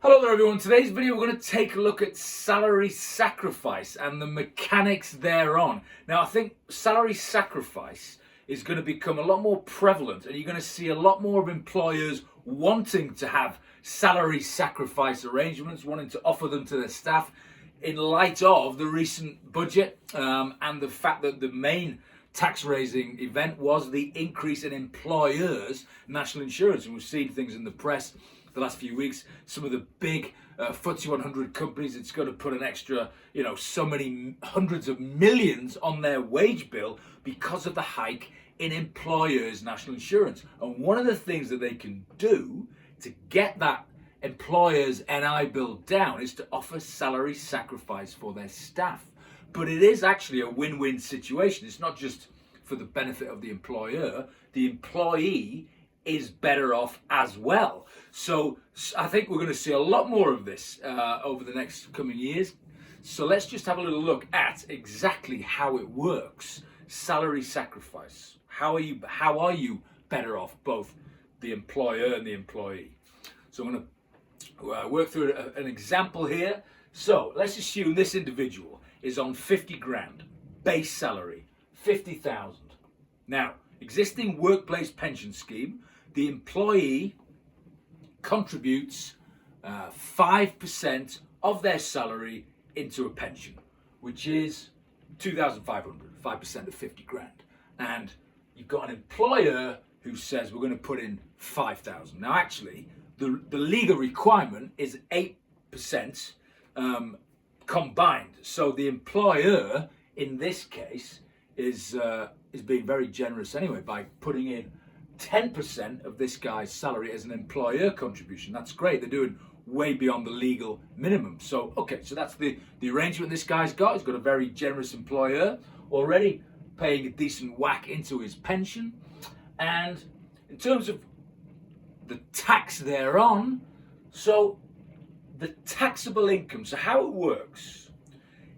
Hello there everyone, today's video we're going to take a look at salary sacrifice and the mechanics thereon. Now I think salary sacrifice is going to become a lot more prevalent and you're going to see a lot more of employers wanting to have salary sacrifice arrangements, wanting to offer them to their staff in light of the recent budget and the fact that the main tax raising event was the increase in employers' national insurance. And we've seen things in the press the last few weeks, some of the big FTSE 100 companies, it's going to put an extra, so many hundreds of millions on their wage bill because of the hike in employers' national insurance. And one of the things that they can do to get that employers' NI bill down is to offer salary sacrifice for their staff. But it is actually a win-win situation. It's not just for the benefit of the employer, the employee is better off as well. So I think we're going to see a lot more of this over the next coming years. So let's just have a little look at exactly how it works. Salary sacrifice. How are you better off, both the employer and the employee? So I'm going to work through an example here. So let's assume this individual is on 50 grand base salary, 50,000. Now, existing workplace pension scheme, the employee contributes 5% of their salary into a pension, which is 2,500, 5% of 50 grand. And you've got an employer who says we're going to put in 5,000. Now, actually, the legal requirement is 8% combined. So the employer, in this case, is being very generous anyway by putting in 10% of this guy's salary as an employer contribution. That's great. They're doing way beyond the legal minimum. So, okay, so that's the arrangement this guy's got. He's got a very generous employer already paying a decent whack into his pension. And in terms of the tax thereon, so the taxable income, so how it works,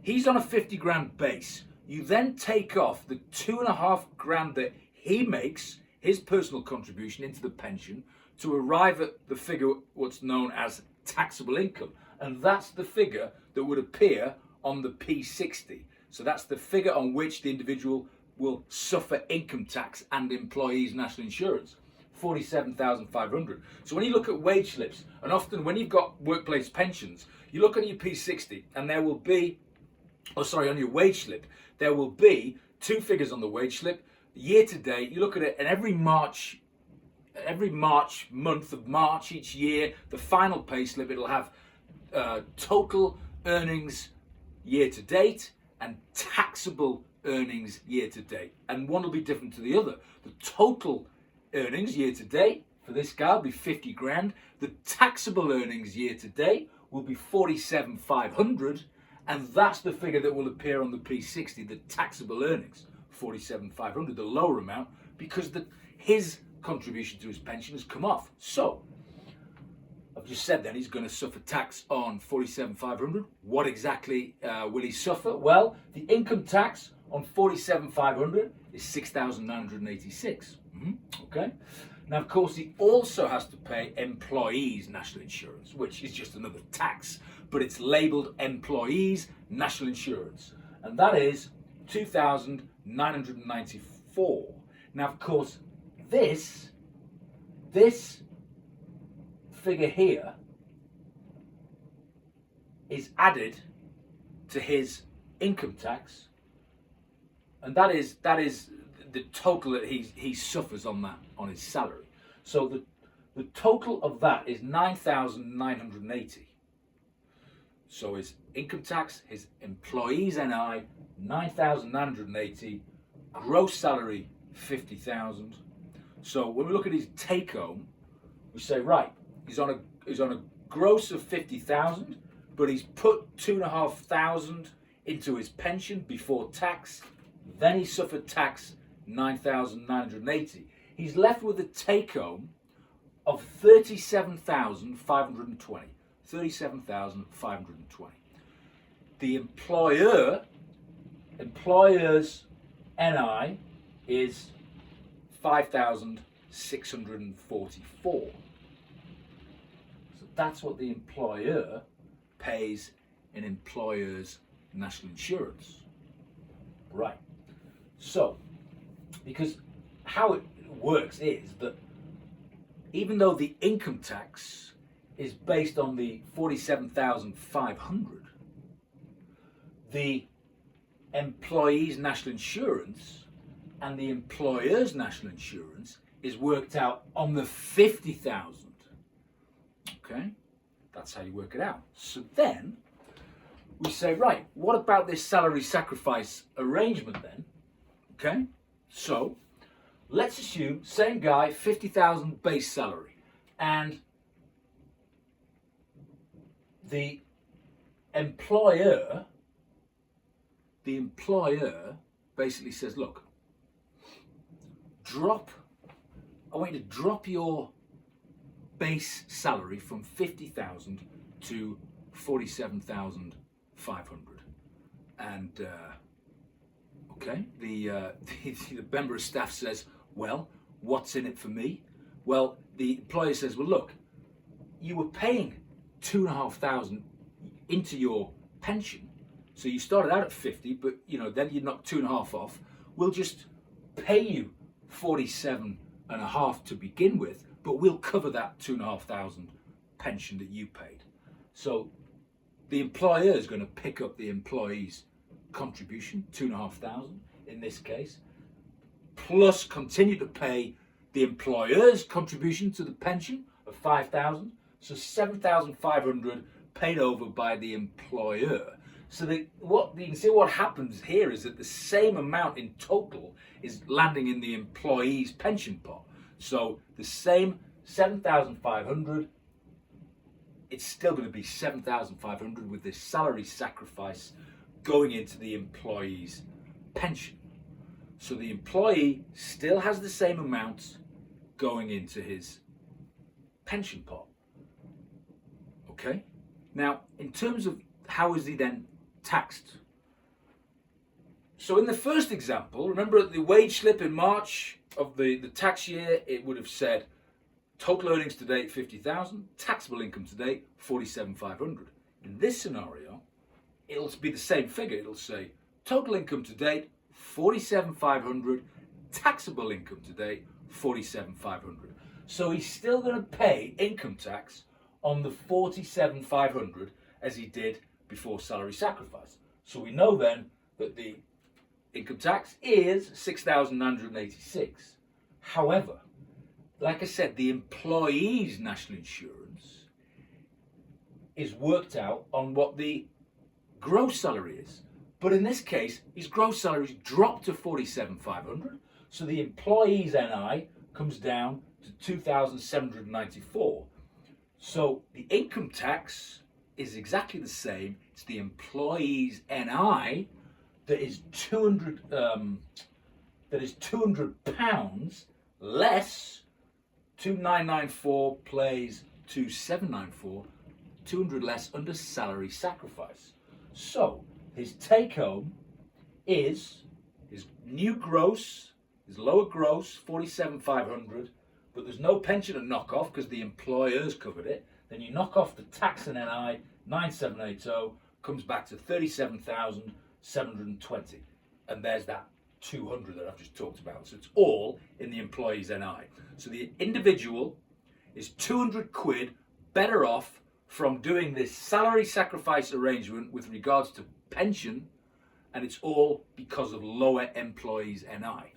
he's on a 50 grand base. You then take off the 2.5 grand that he makes, his personal contribution into the pension, to arrive at the figure what's known as taxable income. And that's the figure that would appear on the P60. So that's the figure on which the individual will suffer income tax and employees' national insurance. 47,500. So when you look at wage slips, and often when you've got workplace pensions, you look on your P60 and there will be, on your wage slip, there will be two figures on the wage slip. Year to date, you look at it, and every month of March each year, the final pay slip, it'll have total earnings year to date and taxable earnings year to date. And one will be different to the other. The total earnings year to date for this guy will be 50 grand. The taxable earnings year to date will be 47,500. And that's the figure that will appear on the P60, the taxable earnings. 47,500, the lower amount, because his contribution to his pension has come off. So I've just said then he's going to suffer tax on 47,500. What exactly will he suffer? Well, the income tax on 47,500 is 6,986. Okay. Now, of course, he also has to pay employees' national insurance, which is just another tax, but it's labelled employees' national insurance, and that is 2,994. Now, of course, this figure here is added to his income tax, and that is the total that he suffers on his salary. So the total of that is 9,980. So his income tax, his employees' NI, 9,980, gross salary 50,000. So when we look at his take home, we say, right, he's on a gross of 50,000, but he's put 2,500 into his pension before tax. Then he suffered tax 9,980. He's left with a take home of 37,520. 37,520. The employer's NI is 5,644. So that's what the employer pays in employer's national insurance. Right. So, because how it works is that even though the income tax is based on the 47,500, the employee's national insurance and the employer's national insurance is worked out on the 50,000. Okay, that's how you work it out. So then we say, right, what about this salary sacrifice arrangement then? Okay, so let's assume same guy, 50,000 base salary, and the employer basically says, look, I want you to drop your base salary from 50,000 to 47,500. And okay, the member of staff says, well, what's in it for me? Well, the employer says, well, look, you were paying 2,500 into your pension, so you started out at 50, but then you knocked 2.5 off. We'll just pay you 47.5 to begin with, but we'll cover that 2,500 pension that you paid. So the employer is going to pick up the employee's contribution, 2,500 in this case, plus continue to pay the employer's contribution to the pension of 5,000, so 7,500 paid over by the employer. So you can see what happens here is that the same amount in total is landing in the employee's pension pot. So the same 7,500, it's still going to be 7,500 with this salary sacrifice going into the employee's pension. So the employee still has the same amount going into his pension pot. Okay? Now, in terms of how is he then taxed? So in the first example, remember the wage slip in March of the tax year, it would have said total earnings to date 50,000, taxable income to date 47,500. In this scenario, it'll be the same figure. It'll say total income to date 47,500, taxable income to date 47,500. So he's still going to pay income tax on the 47,500 as he did before salary sacrifice. So we know then that the income tax is 6,986. However, like I said, the employee's national insurance is worked out on what the gross salary is. But in this case, his gross salary is dropped to 47,500. So the employee's NI comes down to 2,794. So the income tax is exactly the same. It's the employee's NI that is 200 pounds less 2,994 plays 2,794, 200 less under salary sacrifice. So his take home is his new gross, his lower gross 47,500, but there's no pension to knock off because the employer's covered it. Then you knock off the tax and NI, 9,780 comes back to 37,720, and there's that 200 that I've just talked about. So it's all in the employee's NI. So the individual is 200 quid better off from doing this salary sacrifice arrangement with regards to pension, and it's all because of lower employees' NI.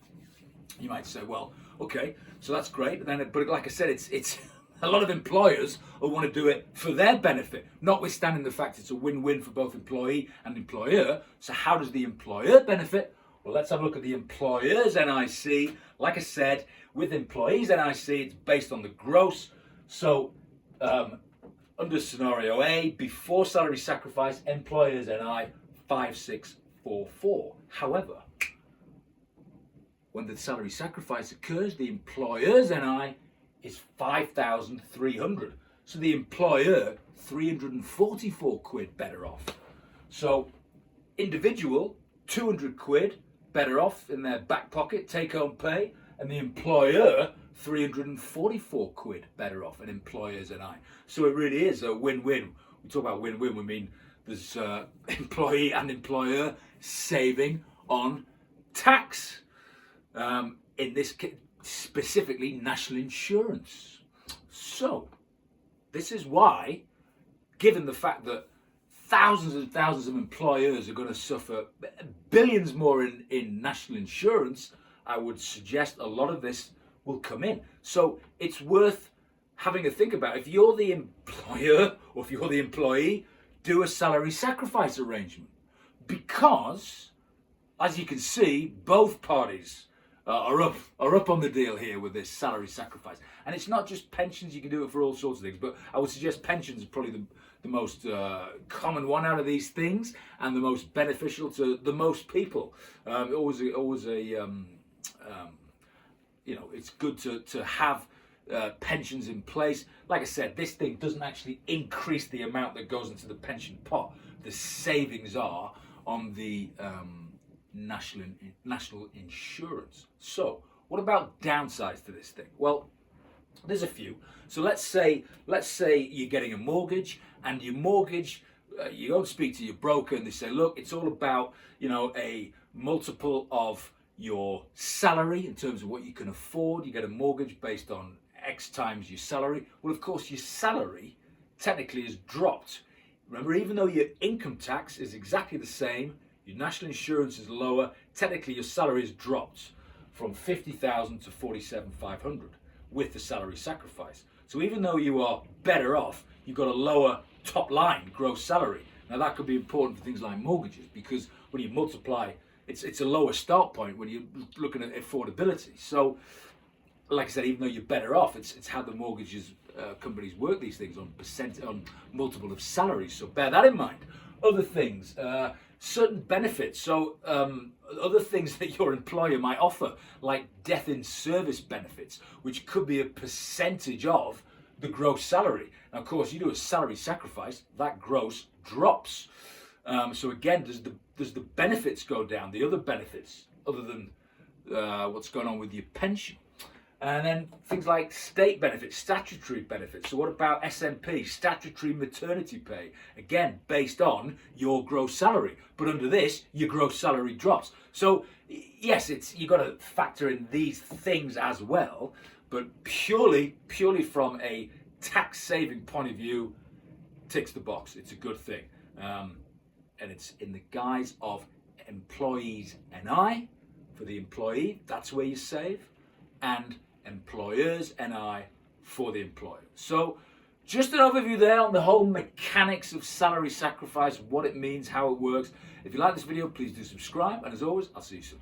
You might say, well, okay, so that's great, but like I said, it's a lot of employers will want to do it for their benefit, notwithstanding the fact it's a win-win for both employee and employer. So how does the employer benefit? Well, let's have a look at the employer's NIC. Like I said, with employees' NIC, it's based on the gross. So under scenario A, before salary sacrifice, employer's NI 5644. However, when the salary sacrifice occurs, the employer's NI is 5,300. So the employer 344 quid better off. So individual 200 quid better off in their back pocket, take home pay, and the employer £344 better off, and employers and I. So it really is a win-win. We talk about win-win, we mean there's employee and employer saving on tax. In this case, specifically national insurance. So this is why, given the fact that thousands and thousands of employers are going to suffer billions more in national insurance, I would suggest a lot of this will come in. So it's worth having a think about. If you're the employer or if you're the employee, do a salary sacrifice arrangement. Because, as you can see, both parties are up on the deal here with this salary sacrifice. And it's not just pensions, you can do it for all sorts of things, but I would suggest pensions are probably the most common one out of these things and the most beneficial to the most people. It's good to have pensions in place. Like I said, this thing doesn't actually increase the amount that goes into the pension pot. The savings are on the national insurance. So what about downsides to this thing? Well, there's a few. So let's say you're getting a mortgage, and your mortgage, you go and speak to your broker and they say, look, it's all about, a multiple of your salary in terms of what you can afford. You get a mortgage based on X times your salary. Well, of course, your salary technically has dropped. Remember, even though your income tax is exactly the same, your national insurance is lower, technically your salary has dropped from 50,000 to 47,500 with the salary sacrifice. So even though you are better off, you've got a lower top line gross salary. Now that could be important for things like mortgages, because when you multiply, it's a lower start point when you're looking at affordability. So like I said, even though you're better off, it's how the mortgages companies work these things on multiple of salaries. So bear that in mind. Other things, certain benefits. So other things that your employer might offer, like death in service benefits, which could be a percentage of the gross salary. Now, of course, you do a salary sacrifice, that gross drops. So again, does the benefits go down? The other benefits, other than what's going on with your pension. And then things like state benefits, statutory benefits. So what about SMP, statutory maternity pay? Again, based on your gross salary. But under this, your gross salary drops. So yes, you've got to factor in these things as well. But purely from a tax saving point of view, ticks the box. It's a good thing. And it's in the guise of employees NI for the employee. That's where you save. And employers NI for the employer. So just an overview there on the whole mechanics of salary sacrifice, what it means, how it works. If you like this video, please do subscribe. And as always, I'll see you soon.